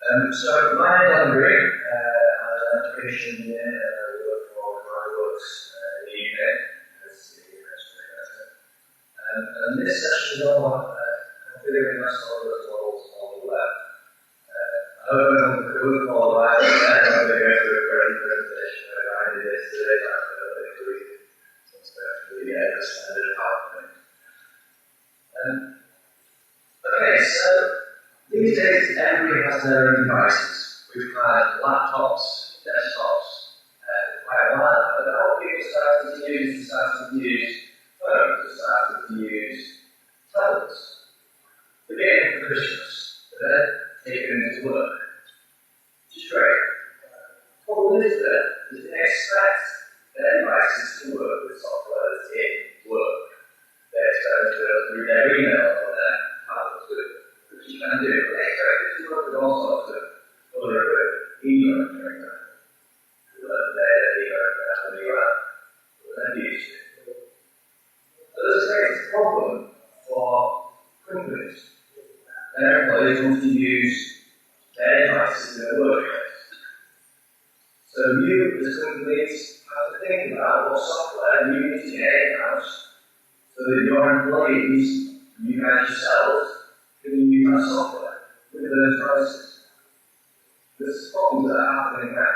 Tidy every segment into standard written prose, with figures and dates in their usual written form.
So my name is Andre. I'm an education engineer and I work for SolidWorks in the UK as the Professor. And this session is all about configuring my SolidWorks models on the web. I hope everyone could follow that. I'm going to go through a great presentation where I did this today. I'm going to do it. It's going to be the standard PowerPoint. Okay, so these days everybody has their own devices. We've had laptops, desktops, quite a while, but now people started to use phones, started to use tablets. They're getting for Christmas, but then taking them to work, which is great. The problem is that they expect their devices to work with software that's in work. They expect them to be able to read their emails on their tablets, which you can do, but they expect it to work with all sorts of other email, for example. So this creates a problem for companies. Their employees want to use their devices in their workplace. So you, as companies, have to think about what software you need to get in-house so that your employees, you guys yourselves, can use that software with those devices. There's problems that are happening now.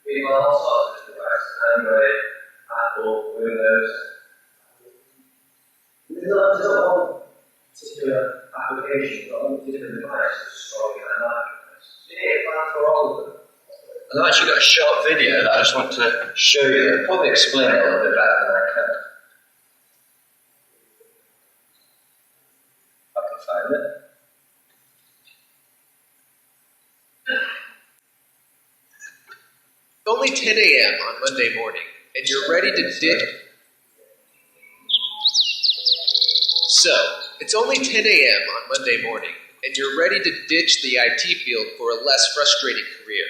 People have all sorts of devices, Android, Apple, Windows. There's not one particular application, but one particular device that's strong in that marketplace. So you need a plan for all of them. I've actually got a short video that I just want to show you. I'll probably explain it a little bit better than I can. I can find it. It's only 10 a.m. on Monday morning, and you're ready to ditch. So, it's only 10 a.m. on Monday morning, and you're ready to ditch the IT field for a less frustrating career,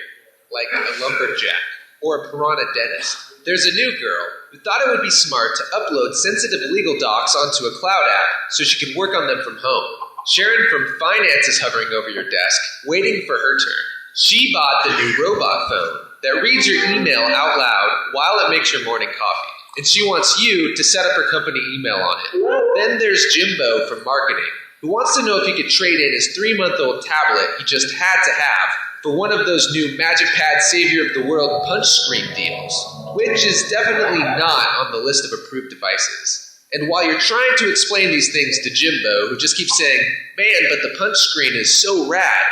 like a lumberjack or a piranha dentist. There's a new girl who thought it would be smart to upload sensitive legal docs onto a cloud app so she can work on them from home. Sharon from finance is hovering over your desk, waiting for her turn. She bought the new robot phone that reads your email out loud while it makes your morning coffee. And she wants you to set up her company email on it. Then there's Jimbo from marketing, who wants to know if he could trade in his 3-month-old tablet he just had to have for one of those new Magic Pad Savior of the World punch screen deals, which is definitely not on the list of approved devices. And while you're trying to explain these things to Jimbo, who just keeps saying, "Man, but the punch screen is so rad,"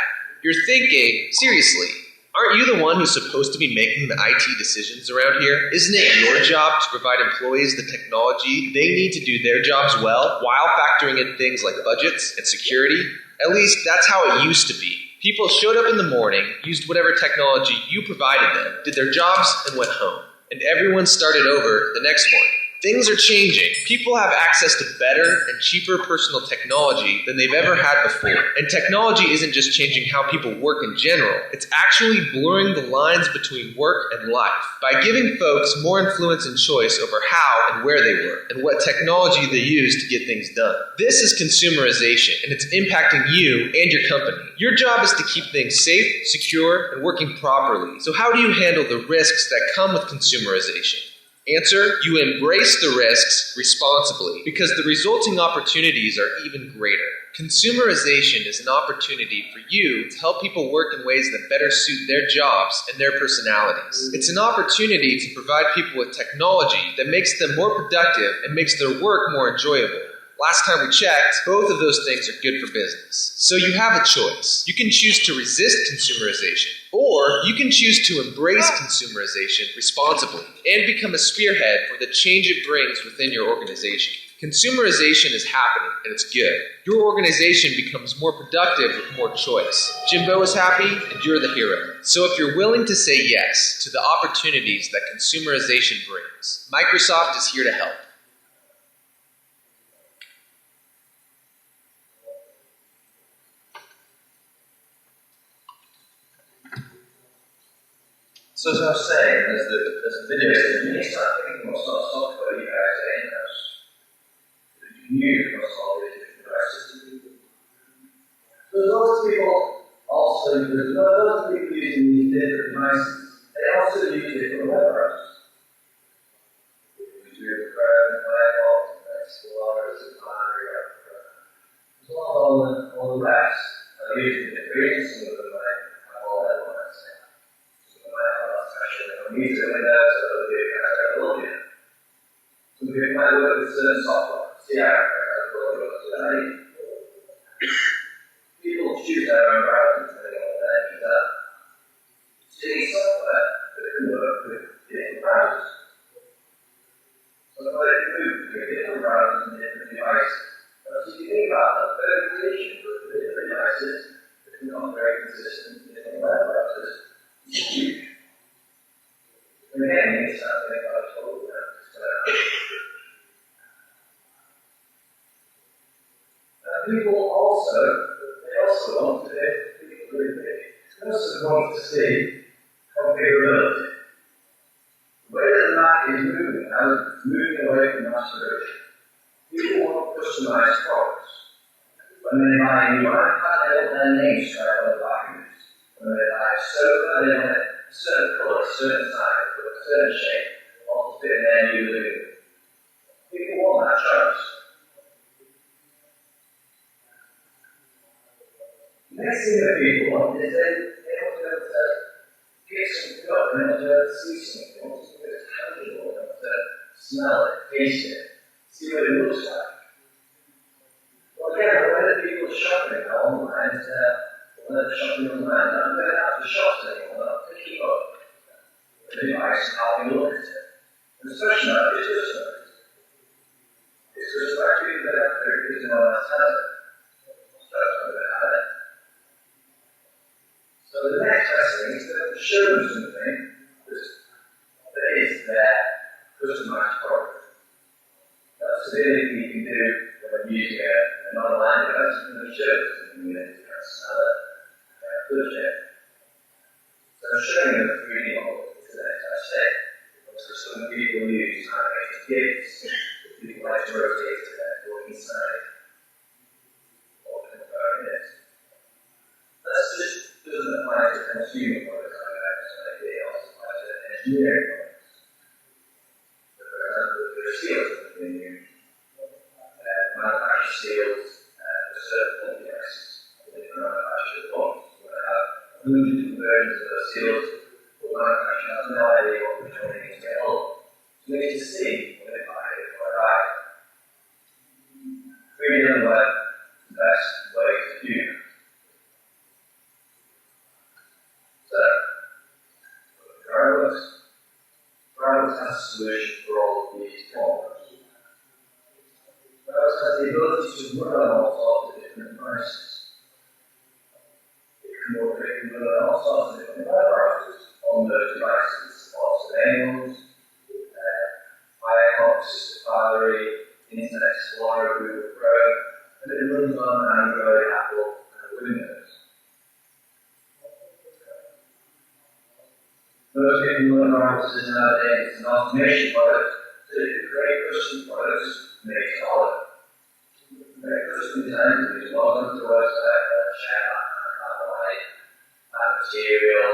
you're thinking, seriously, aren't you the one who's supposed to be making the IT decisions around here? Isn't it your job to provide employees the technology they need to do their jobs well while factoring in things like budgets and security? At least that's how it used to be. People showed up in the morning, used whatever technology you provided them, did their jobs, and went home. And everyone started over the next morning. Things are changing. People have access to better and cheaper personal technology than they've ever had before. And technology isn't just changing how people work in general. It's actually blurring the lines between work and life by giving folks more influence and choice over how and where they work and what technology they use to get things done. This is consumerization, and it's impacting you and your company. Your job is to keep things safe, secure, and working properly. So how do you handle the risks that come with consumerization? Answer, you embrace the risks responsibly because the resulting opportunities are even greater. Consumerization is an opportunity for you to help people work in ways that better suit their jobs and their personalities. It's an opportunity to provide people with technology that makes them more productive and makes their work more enjoyable. Last time we checked, both of those things are good for business. So you have a choice. You can choose to resist consumerization, or you can choose to embrace consumerization responsibly and become a spearhead for the change it brings within your organization. Consumerization is happening, and it's good. Your organization becomes more productive with more choice. Jimbo is happy, and you're the hero. So if you're willing to say yes to the opportunities that consumerization brings, Microsoft is here to help. So as I was saying, there's a video saying, you need to start thinking what sort of software you guys are in-house. You can use across all these different devices. So there's lots of people also also, because lots of people using these different devices, they also use different web browsers. Google Chrome, Firefox, Explorer, Safari, as well as all the rest. Are using the greens, some of them might have all that one. Some of them might have a special user Windows, so they'll do kind of technology. Some people might work with certain software, CRM, people choose their own browsers depending on what their needs are. So you need software that can work with different browsers. So if I can move between different browsers and different devices, so you think about that verification with the different devices that can not very consistent with different web browsers is huge. And again, you need to start thinking about total people also want to be they also want to see configurability. The way that the Mac is moving, now it's moving away from mass production. People want customized products. When they buy a new iPad, they want their name straight on the back of it. When they buy a sofa, they want a certain colour, a certain size, a certain shape, all to fit in their new living room. People want that choice. The next thing that people want is they want to be able to pick something up, they want to be able to see something, they want to be able to tangible, they want to smell it, taste it, see what it looks like. Well, again, the way that people are shopping now online is when they're shopping online, they're not going to have to shop anymore, they're not picking up the device and having a look at it. And especially now, it's just actually that they're using on that tablet. That's what they have it. So the next best thing is to show them something that is their customized product. That's the only thing you can do when using an online device. You can show them something that you can sell it, push it. So showing them a 3D model is the next best thing. So some people use animated GIFs, people like to rotate or inside or confirm it. That's just doesn't apply to consumer products like that, it also applies to engineering products. So for example, if there are seals that have been used, manufacture seals for certain devices, they can manufacture the bombs. We're going to have hundreds of versions of those seals, but manufacturer has no idea what we're trying to get hold of. So we need to see what they buy before I buy it. 3D on the web is the best way to do that. SolidWorks has a solution for all of these problems. SolidWorks has the ability to run on all sorts of different devices. It can run on all sorts of different web browsers on those devices. Lots of names, Firefox, Safari, Internet Explorer, Google Chrome, and it runs on Android, Apple, and Windows. Most people run browsers nowadays as an automation product, so you can create custom products, make it solid. Make custom designs, you can log onto the website, share that light, that material.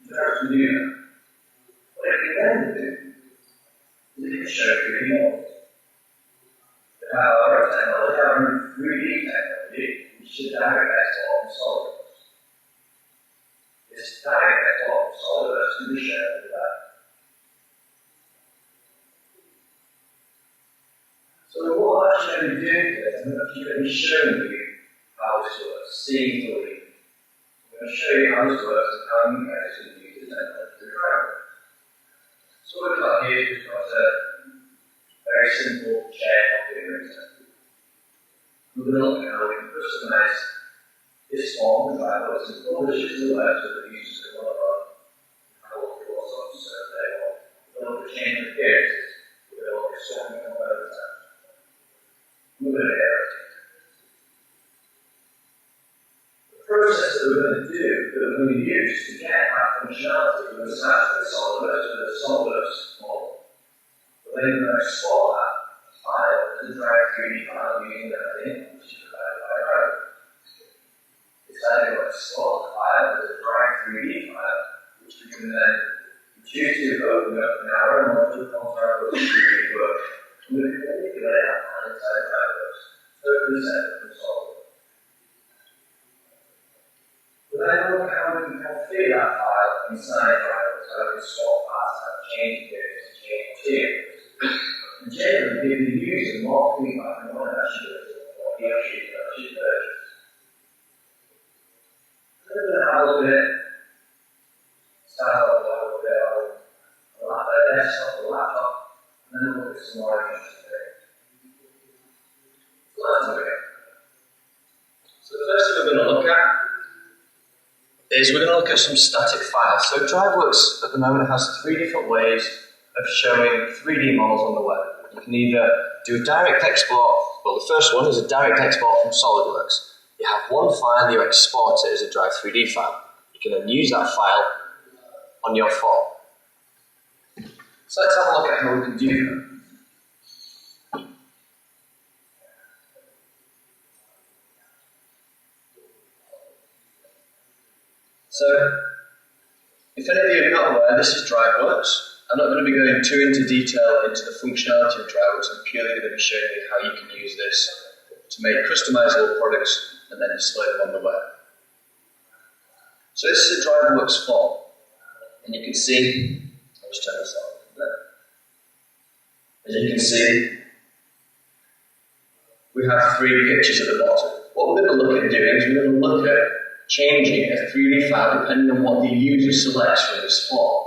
You don't have to do that. What it can then do is it can show 3D models. With our technology, our 3D technology, we should direct export from SolidWorks. This direct export from SolidWorks can be shared with that. So what I'm actually going to be doing today is I'm actually going to be showing you how this works, seeing the lead. I'm going to show you how this works and how you guys can use this technology to try it. So what we've got here is we've got a very simple chair configurator. We're going to look at how we can customize this form and SolidWorks and publish it to the web so that the users can log on and have a look at what sort of stuff they want. We're going to look at change appearances. We're going to look at swapping components out. We're going to get everything. The process that we're going to do, that we're going to use to get that functionality, we're going to start with SolidWorks with a SolidWorks model. But then we're going to export that file as a direct 3D file using that thing, which is provided by Revit. It's how they work. export the file as a dry 3D file, which we can then choose to open up in our own module called SolidWorks 3D Work. And we can manipulate that file inside SolidWorks. So we can set it from SolidWorks. But then look at how we can configure that file inside SolidWorks, so we can swap parts out, change periods, change materials. And generally, give the user more feedback on what actually is what he or she actually purchased. So we're going to have a look at it. Start off with a little bit on a desktop or laptop, and then we'll look at some more interesting things. So let's look at it. So the first thing we're going to look at is we're going to look at some static files. So DriveWorks at the moment has 3 different ways of showing 3D models on the web. You can either do a direct export, well the first one is a direct export from SolidWorks. You have one file, you export it as a Drive 3D file. You can then use that file on your phone. So let's have a look at how we can do that. So, if any of you are not aware, this is DriveWorks. I'm not going to be going too into detail into the functionality of DriveWorks. I'm purely going to be showing you how you can use this to make customizable products and then display them on the web. So this is a DriveWorks form, and you can see, I'll just turn this on. As you can see, we have 3 pictures at the bottom. What we're going to look at doing is we're going to look at changing a 3D file depending on what the user selects from this form.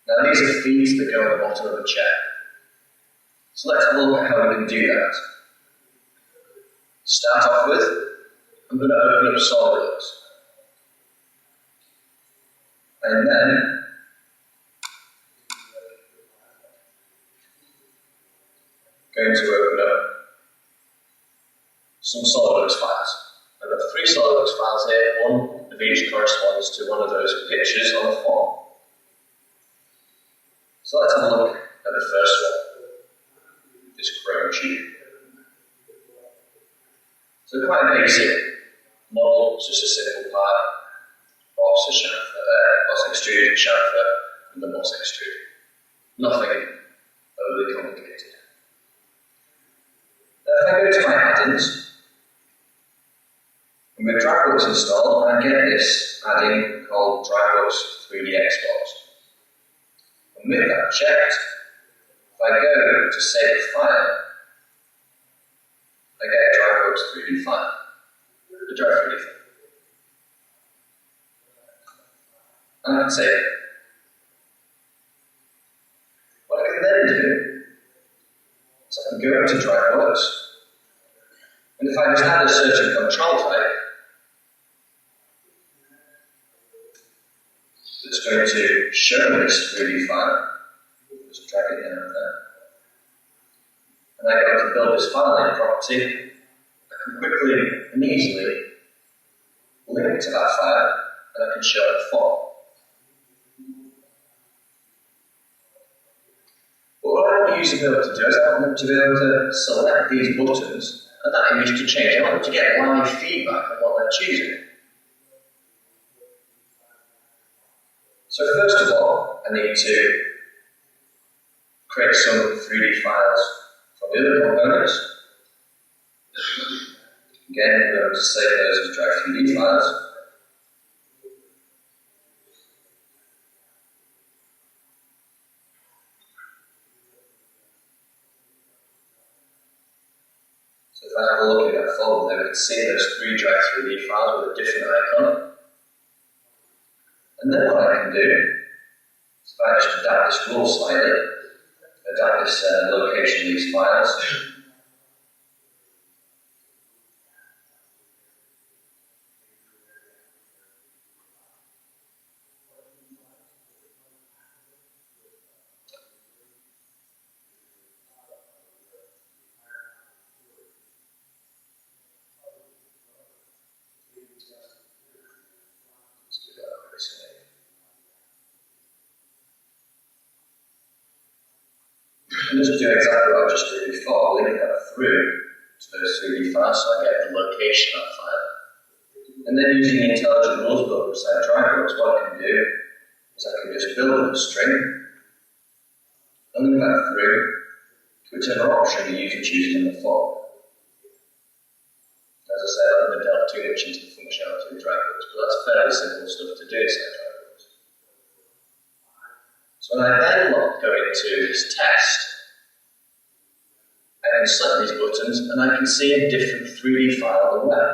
Now these are feeds that go on the bottom of a check. So let's have a look at how we can do that. Start off with, I'm going to open up SolidWorks. And then, going to open up some SolidWorks files. I've got 3 SolidWorks files here, one of each corresponds to one of those pictures on the form. So let's have a look at the first one, this chrome tube. So quite a basic model, it's just a simple part, box extrude, chamfer, and the box extrude. Nothing overly complicated. Now if I go to my add-ins, and with DriveWorks installed, I get this add-in called DriveWorks 3D Export. And with that checked, if I go to save a file, I get a DriveWorks 3D file. A Drive 3D file. And I can save it. What I can then do is I can go into DriveWorks, and if I just add a certain control type, it's going to show this 3D file. Just drag it in there. And I go to build this file in property. I can quickly and easily link to that file, and I can show it form. But what I want the user to be able to do is I want them to be able to select these buttons and that image to change. I want them to get live feedback on what they're choosing. So first of all, I need to create some 3D files from the other components. Again, we're going to save those as Drive 3D files. So if I have a look at that folder, then we can see those 3 Drive 3D files with a different icon. And then what I can do is if I just adapt this rule slightly, adapt this location of these files. And just do exactly what I just did before, link that through to those 3D files so I get the location of the file. And then using the intelligent rules builder inside DriveWorks, what I can do is I can just build a string, and link that through to whichever option the user chooses on the form. As I said, I'm not going to delve too much into the functionality of DriveWorks, but that's fairly simple stuff to do inside DriveWorks. So when I then go into this test, I can select these buttons and I can see a different 3D file on the web.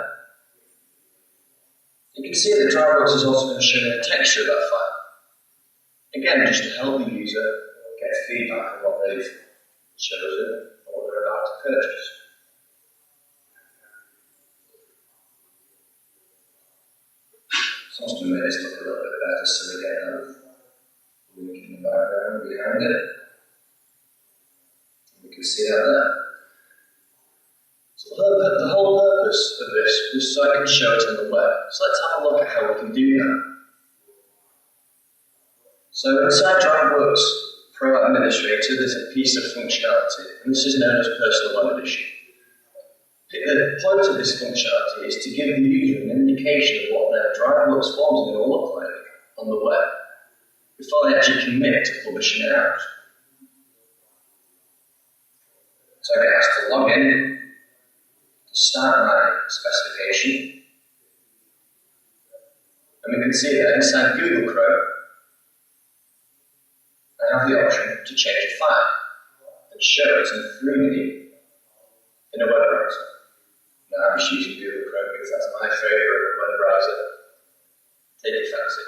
You can see that DriveWorks is also going to show the texture of that file. Again, just to help the user get feedback on what they've chosen or what they're about to purchase. So I'm just going to make this look a little bit better so we get that link in the background behind it. And we can see that there. So the whole purpose of this was so I can show it on the web. So let's have a look at how we can do that. So inside DriveWorks Pro Administrator, there's a piece of functionality, and this is known as Personal Web Edition. The point of this functionality is to give the user an indication of what their DriveWorks forms are going to look like on the web before they actually commit to publishing it out. So I get asked to log in, to start my specification, and we can see that inside Google Chrome, I have the option to change a file and show it in 3D in a web browser. Now I'm just using Google Chrome because that's my favourite web browser. Take your fancy.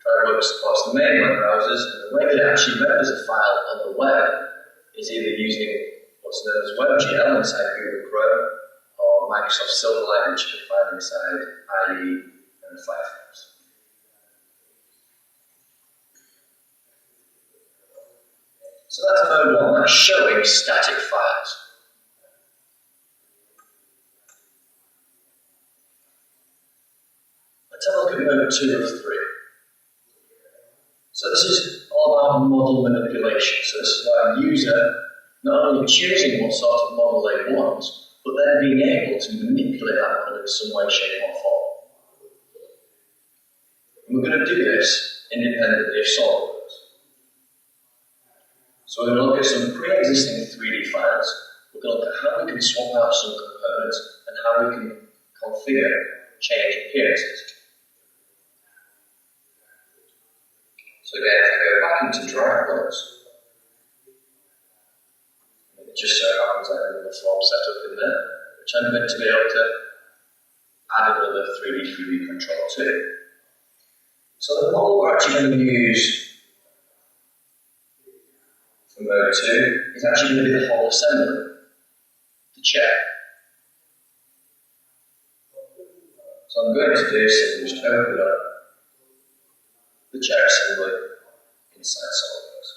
DriveWorks supports the main web browsers, and the way that it actually renders a file on the web is either using what's known as WebGL inside Google Chrome or Microsoft Silverlight, which you can find inside IE and Firefox. So that's mode 1, that's showing static files. Let's have a look at mode 2 of 3. So this is all about model manipulation. So this is about a user not only choosing what sort of model they want, but then being able to manipulate that model in some way, shape or form. And we're going to do this independently of SolidWorks. So we're going to look at some pre-existing 3D files, we're going to look at how we can swap out some components, and how we can configure change appearances. So again, if I go back into DriveWorks, it just so happens I have the form set up in there, which I'm going to be able to add another 3D control to. So the model we're actually going to use for mode 2 is actually going to be the whole assembly, the chair. So I'm going to do is just open up the chair assembly inside SolidWorks.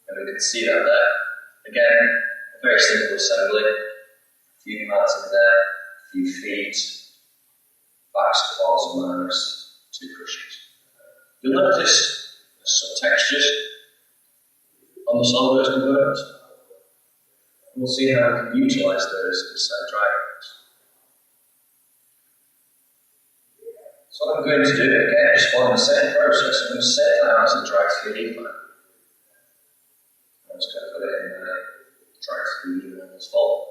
And we can see that there. Again, a very simple assembly. A few parts in there, a few feet, back supports and arms, 2 cushions. You'll notice there's some textures on the SolidWorks components. And we'll see how we can utilize those inside DriveWorks. So what I'm going to do, again, just following the same process, I'm going to save that as a Drive 3D file. I'm just going to put it in the Drive 3D models folder.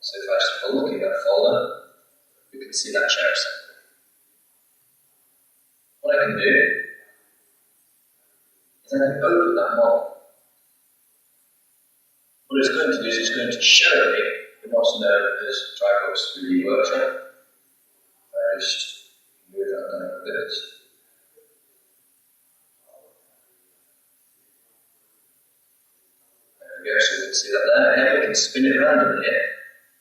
So if I just have a look in that folder, we can see that chair assembly. What I can do is I can open that model. What it's going to do is it's going to show me in what's known as DriveWorks 3D Workshop. I just move that down a bit. There we go, so you can see that there. Again, we can spin it around in here.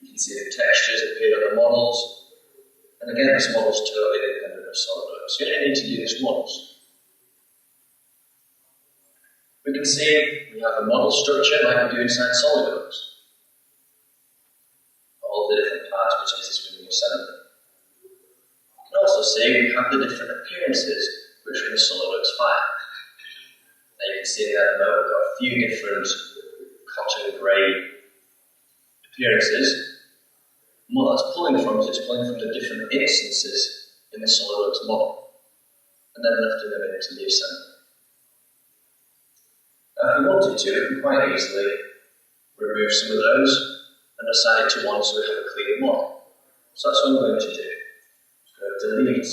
You can see the textures appear on the models. And again, this model is totally independent of SolidWorks. You only need to do this once. We can see we have a model structure like we do inside SolidWorks. All the different parts which exist within the assembly. You can also see we have the different appearances which are in the SolidWorks file. Now you can see there at the moment we've got a few different cotton grey appearances. And what that's pulling from is it's pulling from the different instances in the SolidWorks model, and then lifting them into the assembly. Now, if we wanted to, we can quite easily remove some of those and assign it to one so we have a clean model. So that's what I'm going to do. I'm going to delete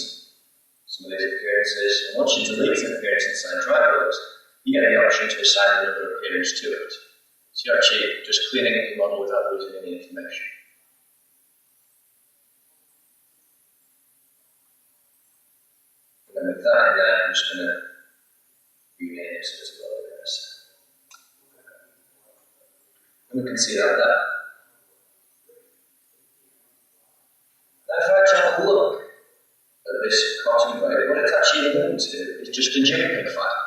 some of these appearances, and once you delete an appearance inside DriveWorks, you get the option to assign another appearance to it. So you're actually just cleaning up your model without losing any information. And then with that, I'm just going to rename it as well. And we can see that there. Now if I actually have a look at this cartoon grade, what it's actually linked to is just a JPEG file.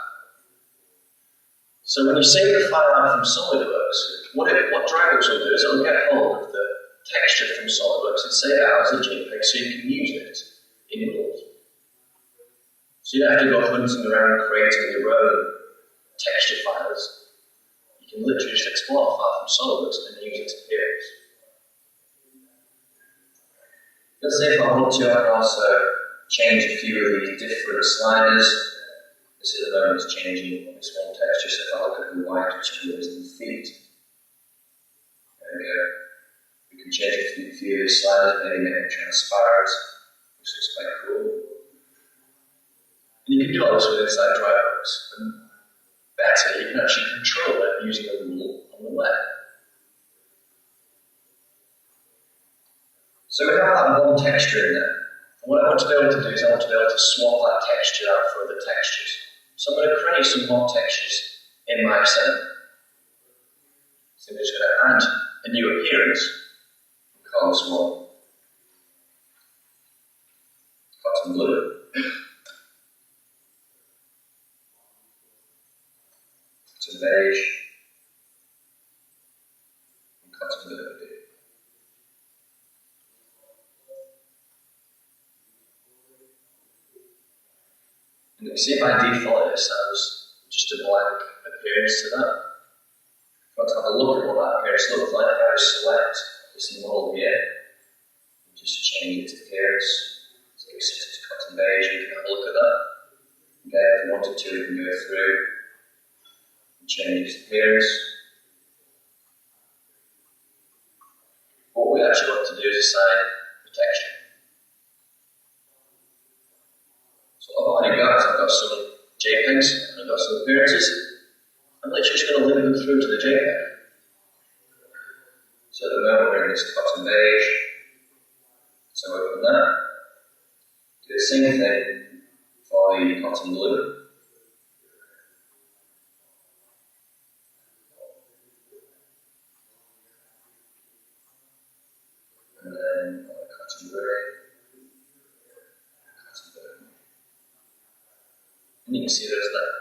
So when you save the file out from SolidWorks, what DriveWorks will do is it'll get hold of the texture from SolidWorks and save it out as a JPEG so you can use it in Build. So you don't have to go hunting around creating your own texture files. You can literally just export a file from SolidWorks and use its appearance. Let's see if I want to, I can also change a few of these different sliders. This at the moment is changing this one texture, so if I look at the white, which is in feet, there we go. We can change a few of these sliders, maybe make it transparent, which looks quite cool. And you can do all this with inside DriveWorks. And better, you can actually control it using a rule on the web. So we have that one texture in there. And what I want to be able to do is I want to be able to swap that texture out for other textures. So I'm going to create some more textures in my assembly. So I'm just going to add a new appearance and call this one cotton blue. Cotton beige. And cotton blue. And you can see by default it sounds just a blank appearance to that. If I want to have a look at what that appearance looks like, I would select this model here and just change its appearance. So we set it to cotton beige, we can have a look at that. Okay, if we wanted to, we can go through and change its appearance. What we actually want to do is assign the texture. What I've already got is I've got some JPEGs and I've got some appearances. I'm literally just going to link them through to the JPEG. So at the moment we're in this cotton beige. So open that. Do the same thing for the cotton blue. And then cotton grey. And you can see there's that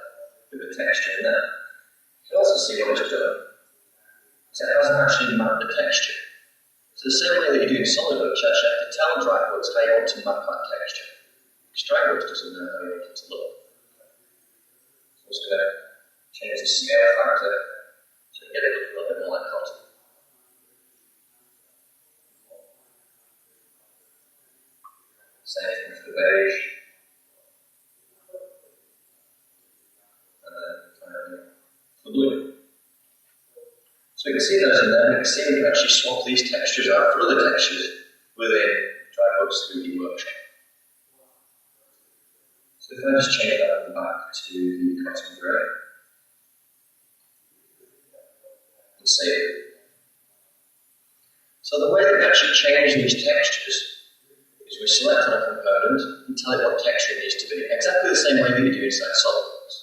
bit of texture in there. You can also see what it's done. So it hasn't actually mapped the texture. So the same way that you do in SolidWorks, you actually have to tell DriveWorks how you want to map that texture. Because DriveWorks doesn't know how you want it to look. So I'm just going to change the scale factor so you get it looking a little bit more like cotton. Same thing for the beige. The blue. So we can see those in there, we can see we can actually swap these textures out for other textures within DriveWorks 3D Workshop. So if I just change that back to the cotton grey and save it. So the way that we actually change these textures is we select on a component and tell it what texture it needs to be, exactly the same way that you do inside SolidWorks.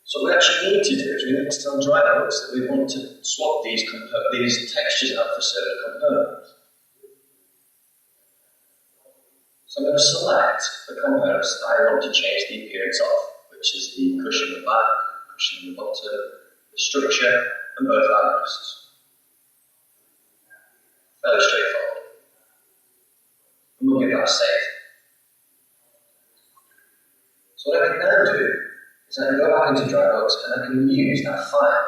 So what we actually need to do is we need to tell DriveWorks that we want to swap these textures out for certain components. So I'm going to select the components that I want to change the appearance of, which is the cushion at the back, cushion at the bottom, the structure, and both armrests. Fairly straightforward. And we'll give that a save. So what I can now do is I can go back into DriveWorks and I can use that file.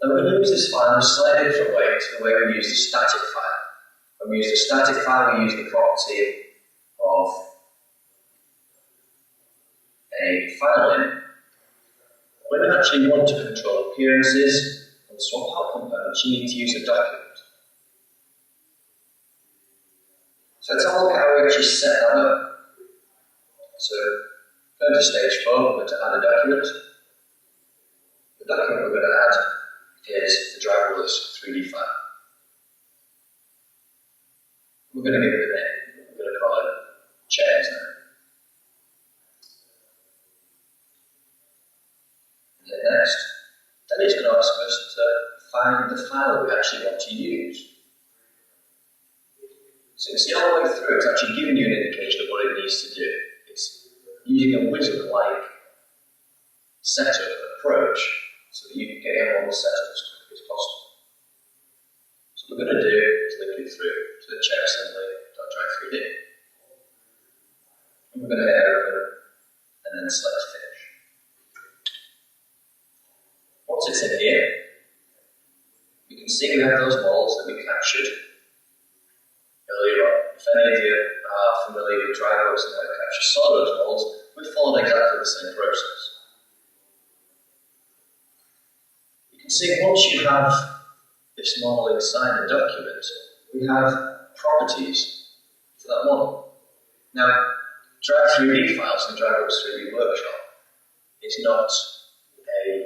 Now we're going to use this file in a slightly different way to the way we use the static file. When we use the static file, we use the property of a file name. When you actually want to control appearances and swap out components, you need to use a document. So let's have a look at how we actually set that up. So, go to stage 4, we're going to add a document. The document we're going to add is the driverless 3D file. We're going to give it a name. We're going to call it chairs now. And then next, then it's going to ask us to find the file we actually want to use. So you can see all the way through, it's actually giving you an indication of what it needs to do. It's using a wizard-like setup approach so that you can get your model set up as quickly as possible. So what we're going to do is link it through to the chair assembly.drive3d. And we're going to hit open and then select finish. Once it's in here, you can see we have those models that we captured earlier on. If any of you are familiar with DriveWorks and how to capture SolidWorks models, we've followed exactly the same process. You can see once you have this model inside the document, we have properties for that model. Now, Drive3D files in DriveWorks 3D Workshop is not a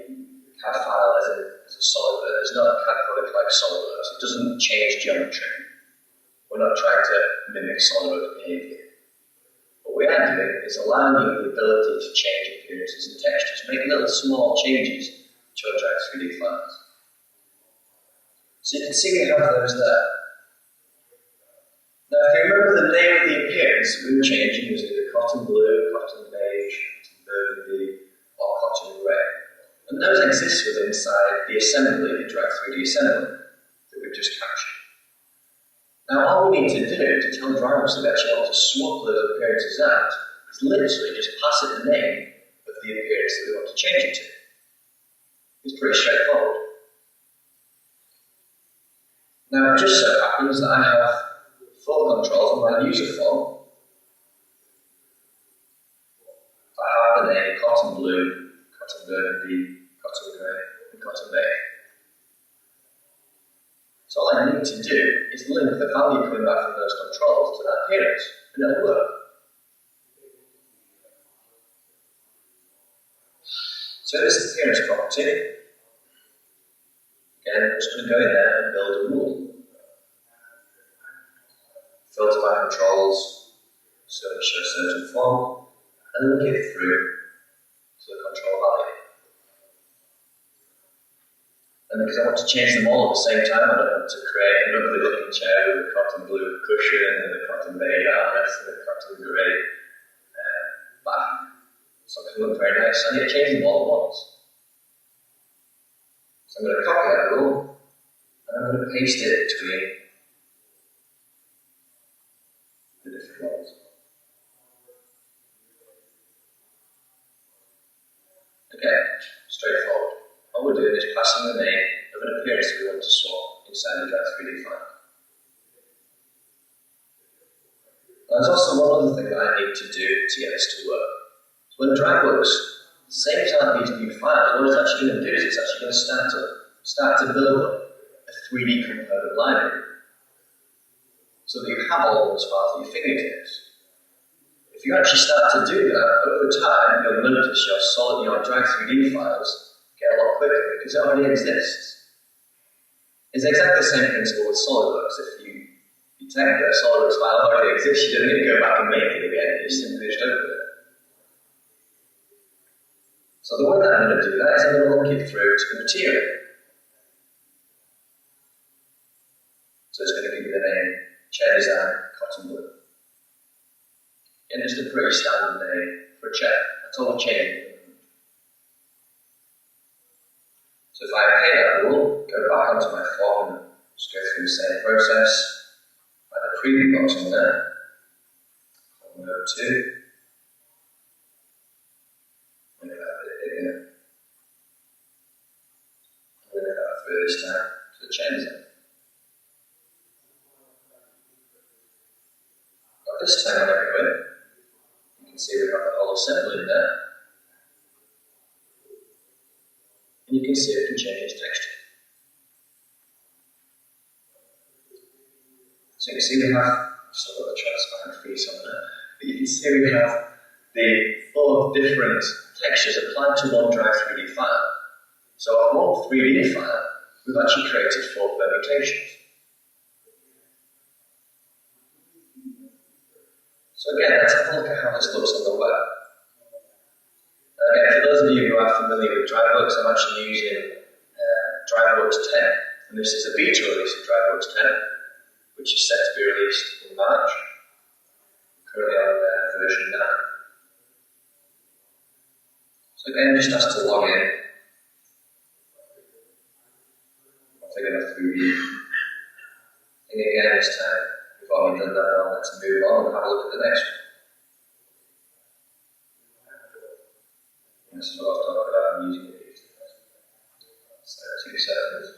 CAD file as a SolidWorks. It's not a CAD product like SolidWorks. It doesn't change geometry. We're not trying to mimic SolidWorks behavior. What we are doing is allowing you the ability to change appearances and textures, make little small changes to your Drive3D files. So you can see we have those there. Now, if you remember the name of the appearance we were changing was either cotton blue, cotton beige, cotton burgundy, or cotton grey. And those exist within inside the assembly, the Drive3D assembly that we've just captured. Now, all we need to do to tell DriveWorks that we actually want to swap those appearances out is literally just pass it the name of the appearance that we want to change it to. It's pretty straightforward. Now, it just so happens that I have full controls on my user form. I have the name cotton blue, cotton burgundy, cotton grey, and cotton beige. So all I need to do is link the value coming back from those controls to that appearance, and it'll work. So this appearance property, again, I'm just going to go in there and build a rule. Filter my controls so it shows certain form, and link it through to the control value. And because I want to change them all at the same time, I don't want to create an ugly looking chair with a cotton blue cushion and a cotton beige armrest and a cotton grey back. So it can look very nice. I need to change them all at once. So I'm going to copy that rule and I'm going to paste it between the different ones. Okay, straightforward. All we're doing is passing the name of an appearance that we want to swap inside the Drive3D file. Now, there's also one other thing that I need to do to get this to work. So when DriveWorks saves out these new files, what it's actually going to do is it's actually going to start to build a 3D component library so that you have all those files at your fingertips. If you actually start to do that, over time you'll notice your Drive3D files get a lot quicker because it already exists. It's exactly the same principle with SolidWorks. If you detect that a SolidWorks file already exists, you don't need to go back and make it again, you simply just open it. So the way that I'm going to do that is I'm going to link it through to the material. So it's going to give you the name chair design cotton blue. And just a pretty standard name for a chair. That's all we're changing. So if I okay that rule, go back onto my form and just go through the same process. Add a preview box on there. Mode 2. Make that a bit bigger. I'm going to have this time to the chainsaw. But this time on every wheel, you can see we've got the whole assembly in there. And you can see it can change its texture. So you can see we have some of the transparent piece on there, but you can see we have the 4 different textures applied to one dry 3D file. So on one 3D file, we've actually created 4 permutations. So again, let's have a look at how this looks on the web. Again, for those of you who are familiar with DriveWorks, I'm actually using DriveWorks 10, and this is a beta release of DriveWorks 10, which is set to be released in March. Currently on version 9. So again, just has to log in. I'm thinking of 3D. And again, this time, we've already done that one. Let's move on and have a look at the next one. This is what I've talked about. I'm using it. So 2 seconds.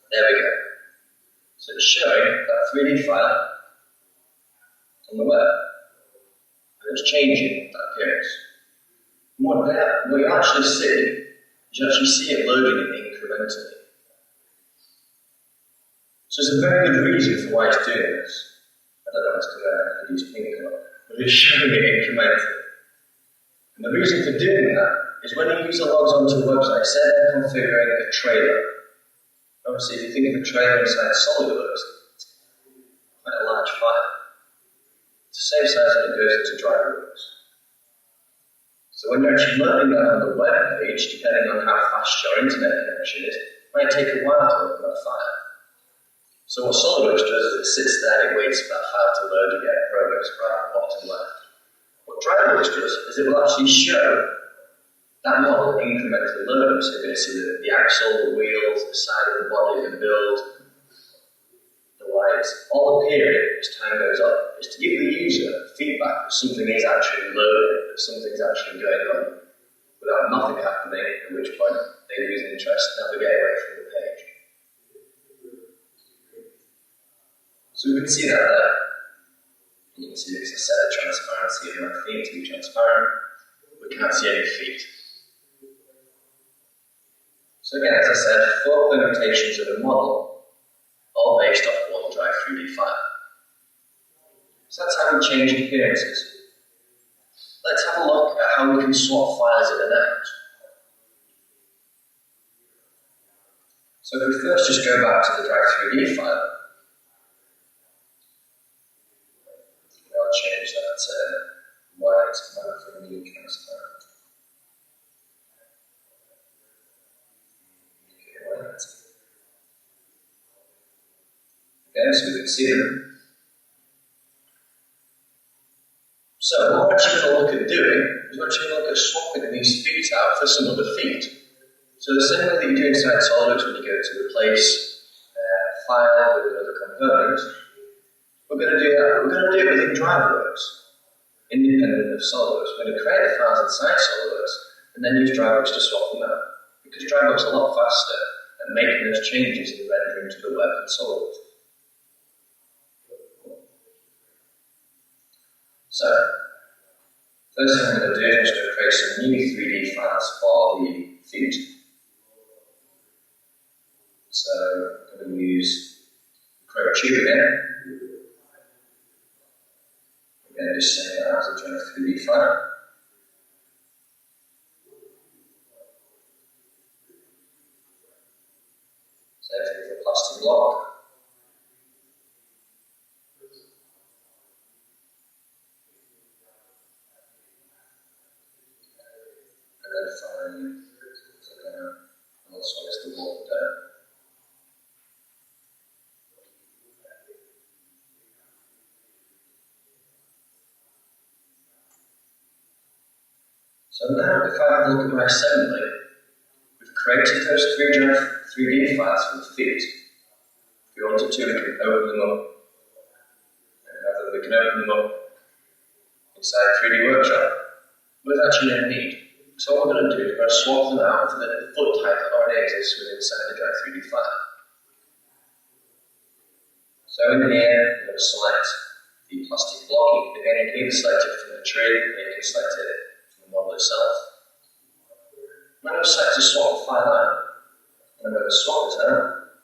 There we go. So it's showing that 3D file on the web, and it's changing that appearance. And what you actually see is you actually see it loading it incrementally. So there's a very good reason for why it's doing this. I don't know what's coming out, I could use pink color, but it's showing it incrementally. And the reason for doing that is when a user logs onto a website, say they're configuring a trailer. Obviously, if you think of a trailer inside SolidWorks, it's quite a large file. It's the same size when it goes into DriveWorks. So when you're actually loading that on the web page, depending on how fast your internet connection is, it might take a while to open that file. So what SolidWorks does is it sits there and it waits for that file to load to get progress bar at the bottom left. What DriveWorks does is it will actually show that model incrementally loading, so you're going to see the axle, the wheels, the side of the body, the build, the lights, all appearing as time goes on. It's to give the user feedback that something is actually loading, that something's actually going on, without nothing happening, at which point they lose interest and navigate away from the page. So we can see that there. You can see because I set the transparency of my feet to be transparent, we can't see any feet. So again, as I said, 4 permutations of a model, all based off OneDrive 3D file. So that's how we change appearances. Let's have a look at how we can swap files in and out. So if we first just go back to the Drive 3D file, I'll change that white back from the transparent. Okay, so we can see them. So what we're actually going to look at doing is we're actually going to look at swapping these feet out for some other feet. So the same way that you do inside SolidWorks when you go to replace a file with another component, we're going to do that. We're going to do it within DriveWorks, independent of SolidWorks. We're going to create the files inside SolidWorks and then use DriveWorks to swap them out. Because DriveWorks is a lot faster at making those changes and rendering to the web than SolidWorks. So, first thing I'm going to do is to create some new 3D files for the feet. So, I'm going to use Crow Tube again. Again, just save that as a general 3D file. Same thing for the plastic block. And then finally, also is the wall down. So now, if I have a look at my assembly, we've created those 3D files for the feet. If we wanted to, we can open them up. And we can open them up inside 3D Workshop. But there's actually no need. So what we're going to do is we're going to swap them out for the foot type that already exists within inside the Drive 3D file. So in here, we're going to select the plastic block. Again, you can either select it from the tree, or you can select it from the model itself. I'm going to select to swap the file out. And I'm going to swap it out.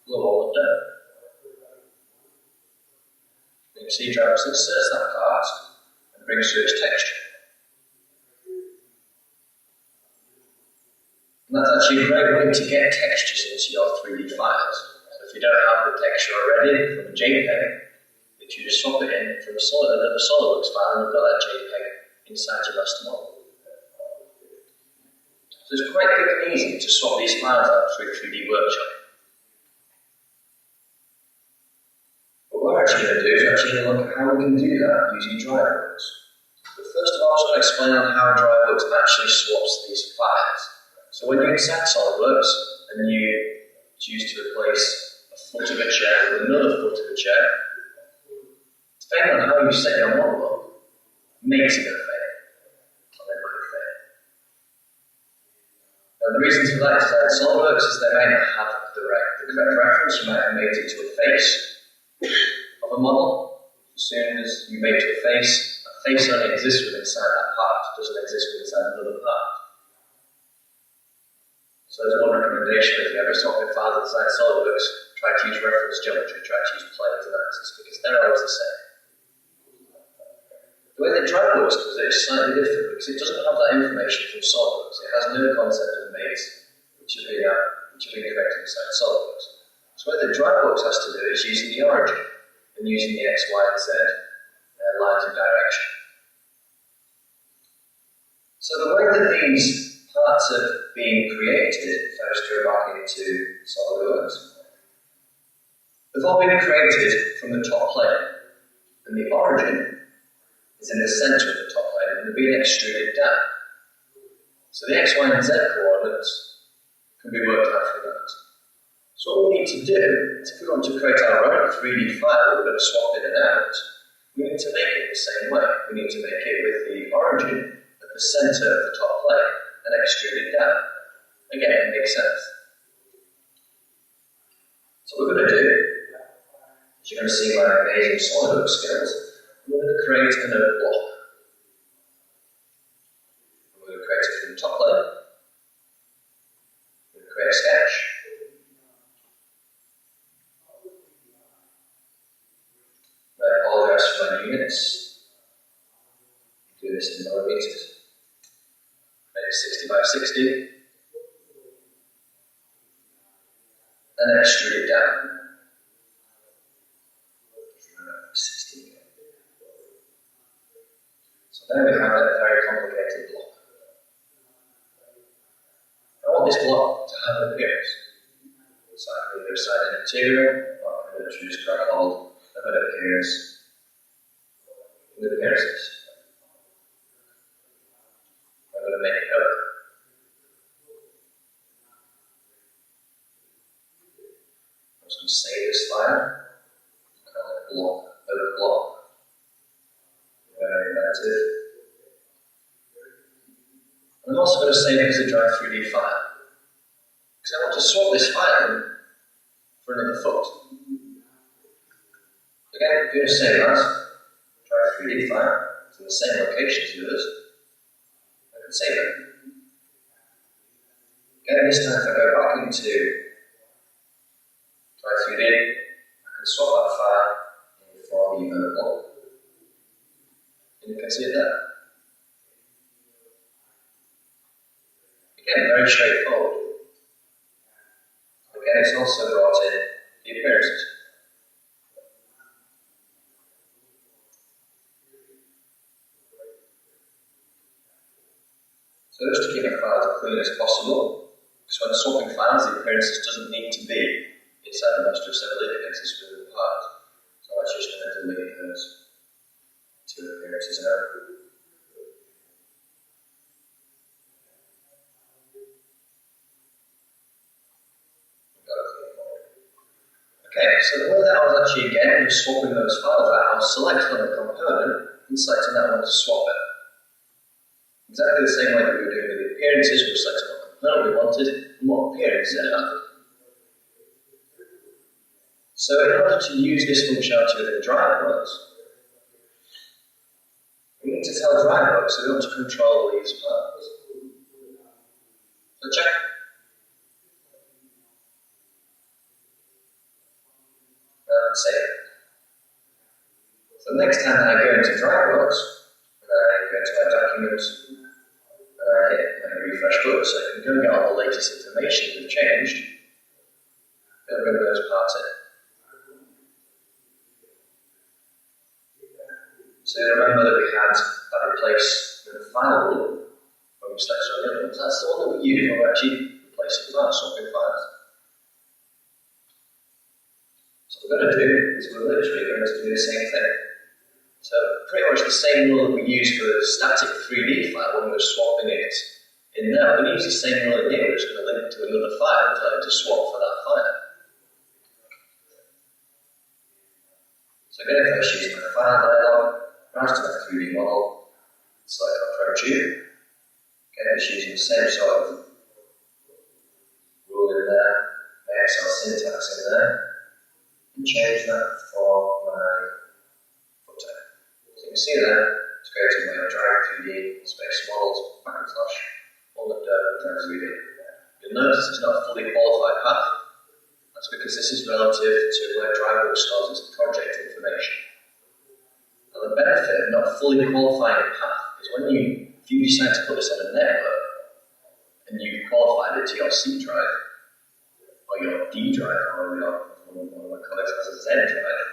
We'll hold it down. You can see DriveWorks inserts that part and brings through its texture. And that's actually a great way to get textures into your 3D files. So if you don't have the texture already from a JPEG, that you just swap it in from another SolidWorks file and you've got that JPEG inside your raster model. So it's quite quick and easy to swap these files out through 3D Workshop. But what we're actually going to do is we're actually going to look at how we can do that using DriveWorks. But first of all, I just want to explain on how DriveWorks actually swaps these files. So when you insert SolidWorks and you choose to replace a foot of a chair with another foot of a chair, depending on how you set your model up, makes it going to fail, or they might fail. Now the reason for that is that SolidWorks is they may not have the correct reference. You might have made it to a face of a model. As soon as you make it to a face only exists within inside that part, it doesn't exist within inside another part. So there's one recommendation: if you ever swap your files inside SolidWorks, try to use reference geometry, try to use planes and axes, because they're always the same. The way that DriveWorks does it is slightly different, because it doesn't have that information from SolidWorks. It has no concept of mates, which have been created inside SolidWorks. So what the DriveWorks has to do is using the origin, and using the X, Y, and Z lines of direction. So the way that these parts have been created, if I just go back into SolidWorks, they've all been created from the top plane, and the origin is in the center of the top plane, and they're being extruded down. So the X, Y, and Z coordinates can be worked out from that. So what we need to do is, if we want to create our own 3D file, we're going to swap in and out, we need to make it the same way. We need to make it with the origin at the center of the top plane and extrude it down. Again, it makes sense. So what we're going to do, as you're going to see my amazing SolidWorks skills, we're going to create a node block. We're going to create it from the top layer. We're going to create a sketch. I apologize for my units. Do this in millimeters. Make it 60 by 60. And extrude it down. 60. So there we have a very complicated block. I want this block to have an appearance. So I can either assign an material, or I can choose grab hold of an appearance with appearances. I'm going to make it open. I'm just going to save this file. Call it block, open block. Very inventive. And I'm also going to save it as a Drive 3D file. Because I want to swap this file for another foot. Again, I'm going to save as Drive 3D file. It's in the same location as the others. I can save it. Again, this time if I go back into Drive 3D, I can swap that file for the other block. And you can see it there. Again, very straightforward. Again, it's also brought in the appearances. So just to keep our files as clean as possible, because when swapping files, the appearances doesn't need to be inside the master assembly, it can exist within the part. So I'm just going to delete those two appearances out. Okay, so the way that I was actually again just swapping those files out, I was selecting on the component and selecting that one to swap it. Exactly the same way that we were doing with the appearances, we were selecting what component we wanted and what appearance it had. So in order to use this functionality within DriveWorks, we need to tell DriveWorks that we want to control these parts. So check. And save it. So the next time that I go into DriveWorks, and I go to my documents, and I hit my refresh button so I can go and get all the latest information we've changed, it'll bring those parts in. So remember that we had that replace the file rule when we selected on the other ones. That's the one that we use when we're actually replacing files, swapping files. So what we're going to do is we're literally going to do the same thing. So pretty much the same rule that we use for a static 3D file when we're swapping it in there. We're going to use the same rule in here. We're just going to link it to another file and tell it to swap for that file. So again, if I choose my file dialog, browse to my 3D model, select our Pro Tube. Again, just using the same sort of rule in there, my Excel syntax in there, and change that for my footer. So you can see there, it's created my Drive 3D space models, backslash, all of Drive 3D. You'll notice it's not a fully qualified path. That's because this is relative to where DriveWorks stores its project information. Now the benefit of not fully qualifying a path is if you decide to put this on a network and you've qualified it to your C drive, or your D drive, or one of my colleagues has a Z drive,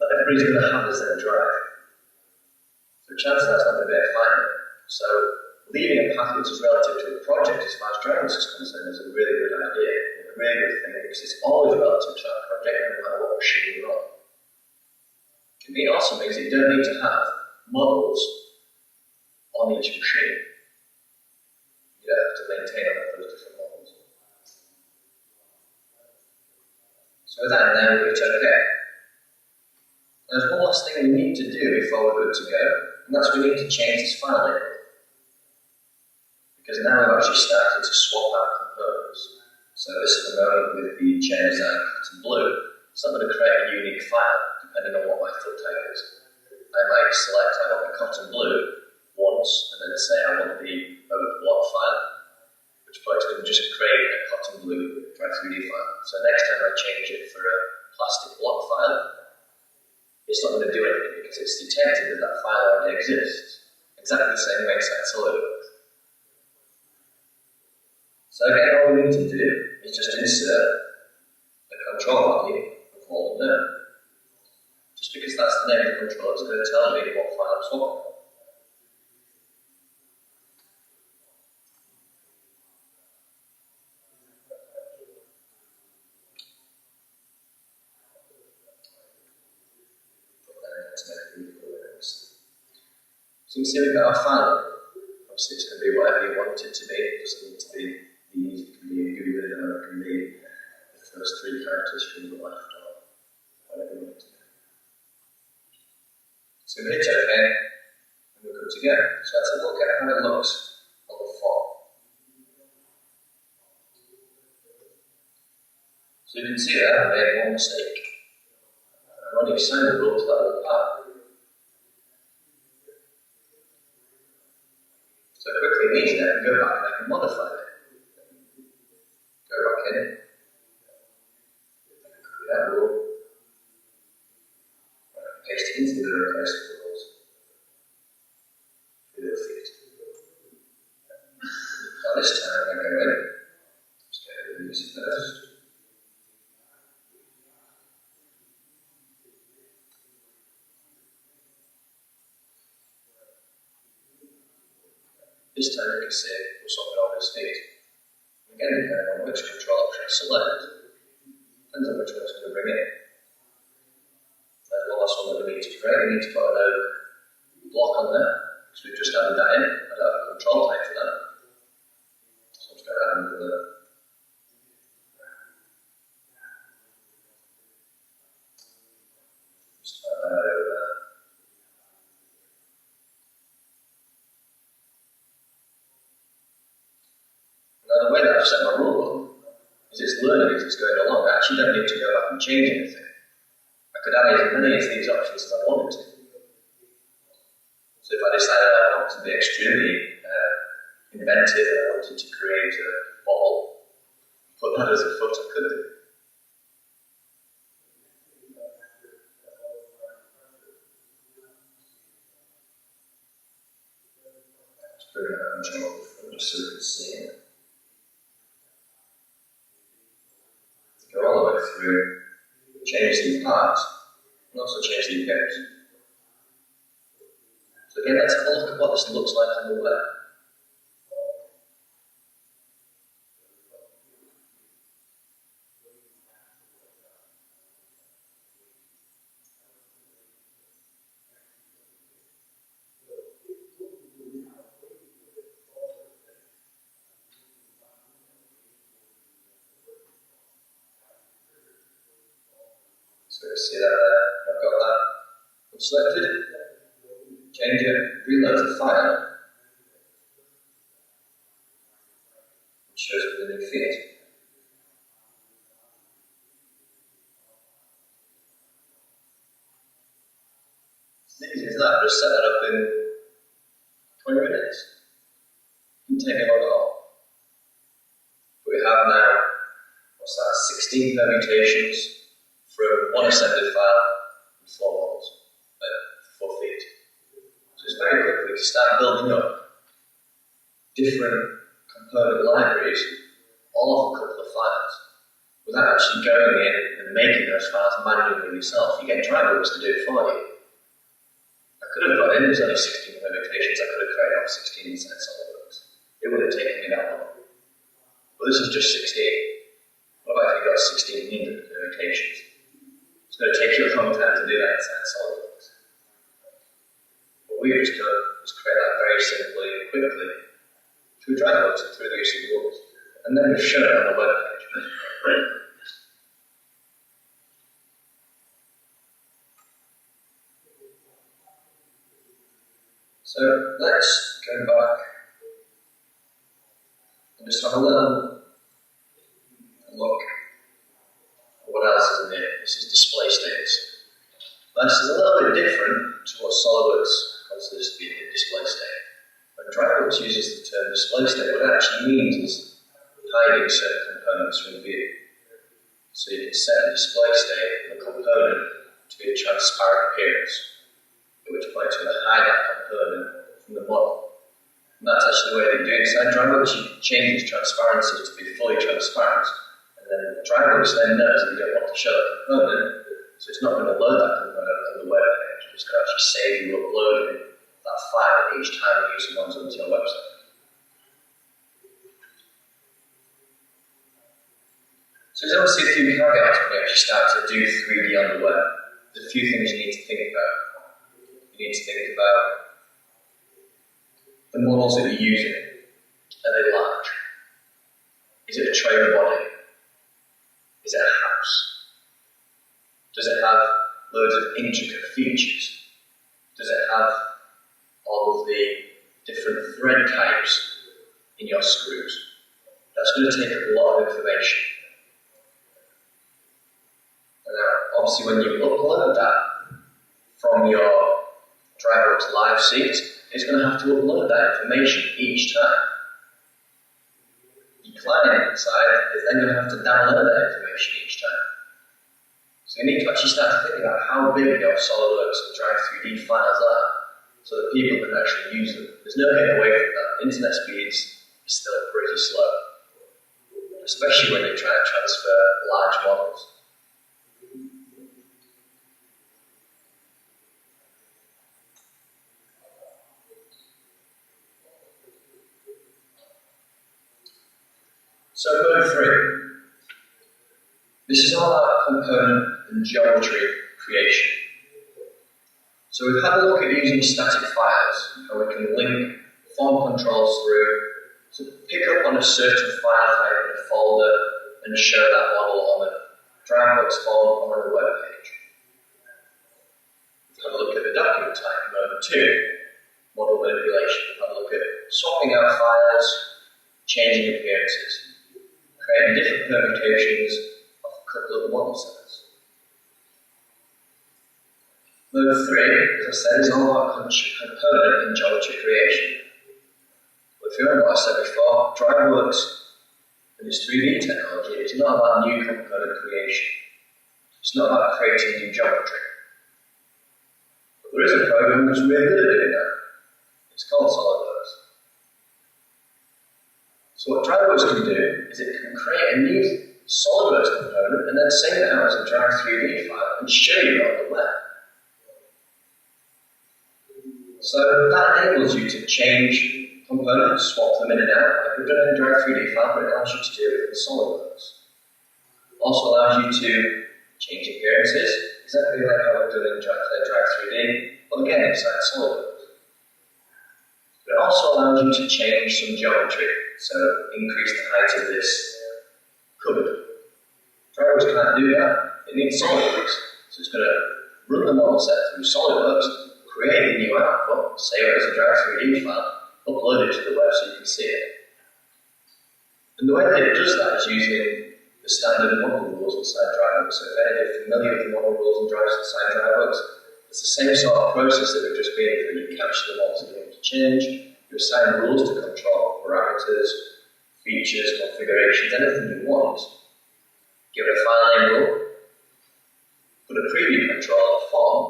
not everybody's going to have a Z drive. So chances are it's not going to be a fine. So leaving a path which is relative to a project as far as DriveWorks is concerned is a really good idea, a really good thing, because it's always relative to that project no matter what machine you're on. It also means that you don't need to have models on each machine. You don't have to maintain all of those different models. So with that now, we hit OK. There's one last thing we need to do before we're good to go, and that's we need to change this file label. Because now we've actually started to swap out components. So this is the moment with the change that to blue. It's not going to create a unique file depending on what my foot type is. I might select I want the cotton blue once, and then say I want the block file, which point it's going to just create a cotton blue dry 3D file. So next time I change it for a plastic block file, it's not going to do anything because it's detected that that file already exists. Exactly the same way inside SolidWorks. So again, all we need to do is just insert a control value of all of them. Just because that's the name of the controller, it's going to tell me what file I'm swapping. So you can see we've got our file. Obviously it's going to be whatever you want it to be. It doesn't need to be these, it can be a GUID, or it can be the first 3 characters from the left, or whatever you want it to be. So we hit OK, and we're good to go. So let's have a look at how it looks on the form. So you can see there I made one mistake. I'm only assigned the rule to that little part. So quickly means that I can go back and I can modify it. Go back in. Copy that rule. Paste it into the replacement rules. It'll fit. Now this time I'm going to go in. Just get rid of these first. This time you can see we're swapping all these feet. Again, depending on which control option I select, depends on which one it's going to bring in. There's the last one that we need to create. We need to put a node block on there, because we've just added that in. I don't have a control type for that. So I'm just going to add another. Just add that over there. Now the way that I've set my rule up is it's learning as it's going along. I actually don't need to go back and change anything. I could add as many of these options as I wanted to. So if I decided I wanted to be extremely inventive and I wanted to create a ball, put that as a foot, I could do. Let's bring that control just so we can see it. Go all the way through, change these parts, and also change the appearance. So again, let's have a look at what this looks like on the web. So you see that there, I've got that selected, change it, reload the file, it shows me the new feed. It's easy as that, just set that up in 20 minutes. It didn't take me long at all. But we have now, what's that, 16 permutations from one assembly file and 4 models, 4 feet. So it's very quickly to start building up different component libraries, all of a couple of files, without actually going in and making those files manually yourself. You get DriveWorks to do it for you. I could have got in, there's only 16 permutations, I could have created all 16 inside SolidWorks. It would have taken me that long. But this is just 16. What about if you got 1600 permutations? It's going to take you a long time to do that inside SolidWorks. What we've just done is create that very simply and quickly through DriveWorks and through the use of rules. And then we've shown it on the web page. So let's go back and just have a little look at what else is in here. This is display states. This is a little bit different to what SolidWorks considers to be a display state. When DriveWorks uses the term display state, what it actually means is hiding certain components from view. So you can set a display state of a component to be a transparent appearance, at which point it's going to hide that component from the model. And that's actually the way they do it inside DriveWorks. You change its transparency to be fully transparent, and then DriveWorks then knows that you don't want to show that component, so it's not going to load that component on the web page. It's going to actually save you uploading that file each time a user logs onto your website. So there's obviously a few caveats when you actually start to do 3D on the web. There's a few things you need to think about. You need to think about the models that you're using. Are they large? Is it a trailer body? Is it a house? Does it have loads of intricate features? Does it have all of the different thread types in your screws? That's going to take a lot of information. Now, obviously, when you upload that from your DriveWorks live seat, it's going to have to upload that information each time. The client side is then going to have to download that information each time. So you need to actually start to think about how big your SolidWorks and Drive3D files are, so that people can actually use them. There's no getting away from that. Internet speeds are still pretty slow, especially when you're trying to transfer large models. So going through, this is all about component and geometry creation. So we've had a look at using static files, how we can link form controls through to pick up on a certain file type in a folder and show that model on a DriveWorks form or on a web page. We've had a look at the document type mode 2, model manipulation. We've had a look at swapping out files, changing appearances, creating different permutations of a couple of model sets. Mode 3, as I said, is all about component and geometry creation. But if you remember what I said before, DriveWorks and its 3D technology is not about new component creation. It's not about creating new geometry. But there is a program that's really good at doing that. It's called SolidWorks. So what DriveWorks can do is it can create a new SolidWorks component and then save it out as a Drive3D file and show you on the web. So that enables you to change components, swap them in and out, like we've done in a Drive3D file, but it allows you to do it in SolidWorks. Also allows you to change appearances, exactly like how we've done in Drive3D, but again inside SolidWorks. But it also allows you to change some geometry. So increase the height of this cupboard. DriveWorks can't do that. It needs SolidWorks. So it's going to run the model set through SolidWorks, create a new output, save it as a Drive3D file, upload it to the web so you can see it. And the way that it does that is using the standard model rules inside DriveWorks. So if any of you are familiar with the model rules and drives inside DriveWorks, it's the same sort of process that we've just been through. You capture the models that you want to change, you assign rules to control, parameters, features, configurations, anything you want. Give it a file name rule, put a preview control on a form,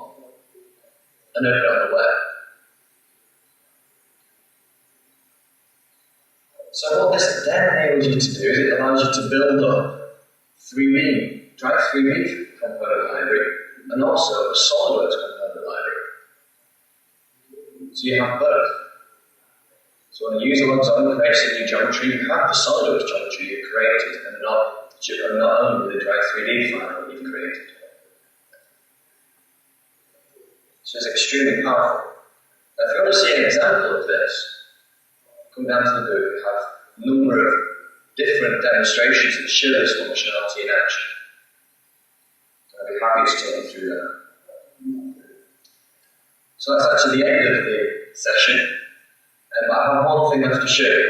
and open it on the web. So what this then enables you to do is it allows you to build up 3D, Drive3D component library, and also a SolidWorks component library. So you have both. So when a user logs on and creates a new geometry, you have the SolidWorks geometry you've created and not only the Drive3D file that you've created. So it's extremely powerful. Now if you want to see an example of this, come down to the booth. We have a number of different demonstrations that show this functionality in action. I'd be happy to take you through that. So that's actually the end of the session. I have one thing left to show you,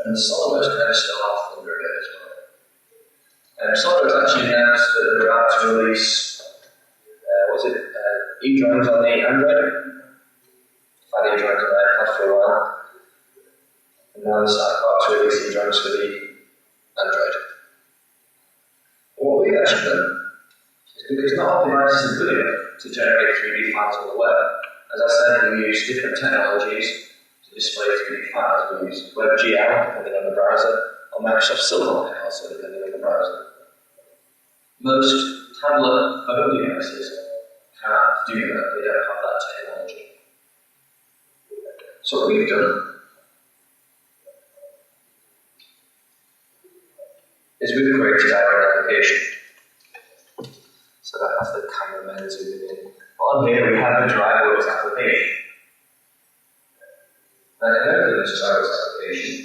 and SolidWorks kind of stole off under a bit as well. SolidWorks actually announced that they're about to release, e-drawings on the Android. I've had e-drawings on the iPad for a while. And now the Starbucks release e-drawings for the Android. What we've actually done is because not all devices are good enough to generate 3D files on the web. As I said, we use different technologies to display 3D files. We use WebGL, depending on the browser, or Microsoft Silicon, also depending on the browser. Most tablet phone devices can't do that, they don't have that technology. So what we've done is we've created our own application. So that has the cameraman zooming in. But on here we have the DriveWorks application. Now in order to this DriveWorks application,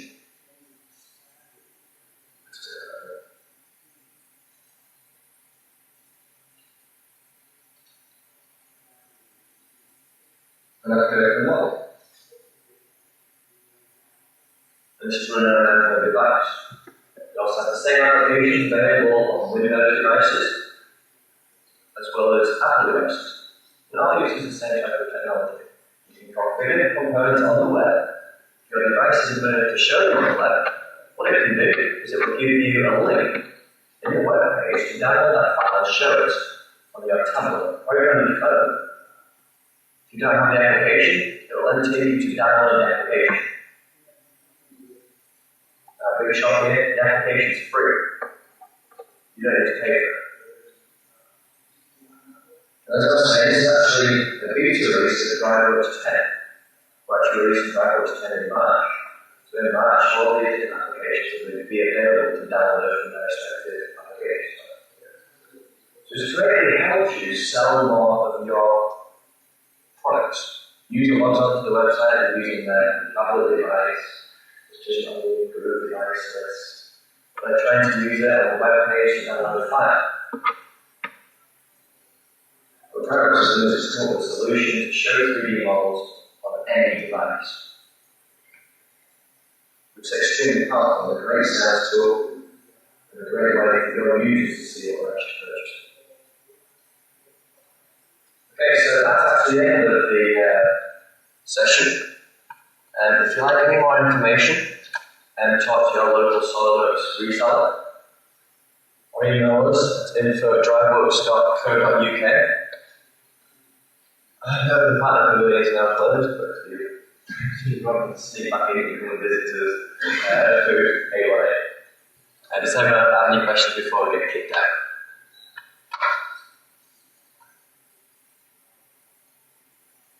and I've created a model. And this is running on an Android device. We also have the same application available on Windows devices, as well as Apple devices. It all uses the same type of technology. You can configure components on the web. If your device isn't going to show you on the web, what it can do is it will give you a link in the web page to download that file and show it on your tablet or even on your phone. If you don't have the application, it will then take you to download the application. Now, big shot here, the application is free. You don't need to pay for it. As I was saying, this is actually the beta release of DriveWorks 10. We're actually releasing DriveWorks 10 in March. So in March, all these different applications will be available to download from their respective applications. So it's to really help you sell more of your products. User logs onto the website and using their tablet device, it's just on the group device list. They're trying to use it on the web page to download a file. DriveWorks is a simple solution to show 3D models on any device. It's extremely powerful, a great sales tool, and a great way for your users to see what they're actually purchasing. Okay, so that's actually the end of the session. If you'd like any more information, talk to your local SolidWorks reseller, or email us at info@driveworks.co.uk. I know the partner pavilion is now closed, but if you want to sneak back in, you can visit us through 818. Does anyone have any questions before we get kicked out?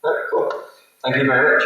No? Cool. Thank you very much.